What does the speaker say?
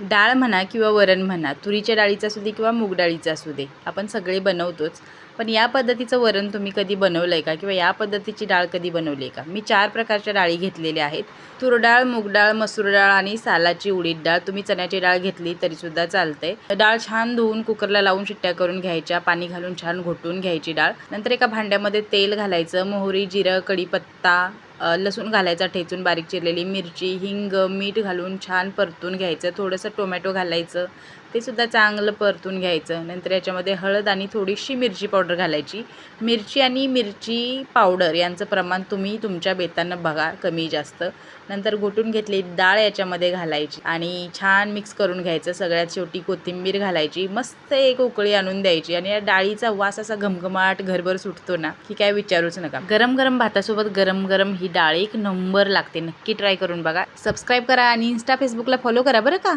डाळ म्हणा किंवा वरण म्हणा, तुरीच्या डाळीचं असू दे किंवा मूग डाळीचं असू दे, आपण सगळे बनवतोच. पण या पद्धतीचं वरण तुम्ही कधी बनवलं आहे का? किंवा या पद्धतीची डाळ कधी बनवली आहे का? मी 4 प्रकारच्या डाळी घेतलेल्या आहेत. तूर डाळ, मूग डाळ, मसूर डाळ आणि सालाची उडीद डाळ. तुम्ही चण्याची डाळ घेतली तरीसुद्धा चालते. डाळ छान धुवून कुकरला लावून शिट्ट्या करून घ्यायच्या. पाणी घालून छान घोटून घ्यायची डाळ. नंतर एका भांड्यामध्ये तेल घालायचं. मोहरी, जिरं, कढीपत्ता, लसूण घालायचा ठेचून, बारीक चिरलेली मिरची, हिंग, मीठ घालून छान परतून घ्यायचं. थोडंसं टोमॅटो घालायचं, ते सुद्धा चांगलं परतून घ्यायचं. नंतर याच्यामध्ये हळद आणि थोडीशी मिरची पावडर घालायची. मिरची आणि मिरची पावडर यांचं प्रमाण तुम्ही तुमच्या बेतानं बघा, कमी जास्त. नंतर घोटून घेतलेली डाळ याच्यामध्ये घालायची आणि छान मिक्स करून घ्यायचं. सगळ्यात शेवटी कोथिंबीर घालायची. मस्त एक उकळी आणून द्यायची आणि या डाळीचा वास असा घमघमाट घरभर सुटतो ना, की काय विचारूच नका. गरम गरम भातासोबत गरम गरम ही डाळ एक नंबर लागते. नक्की ट्राय करून बघा. सबस्क्राईब करा आणि इंस्टा फेसबुकला फॉलो करा बरं का.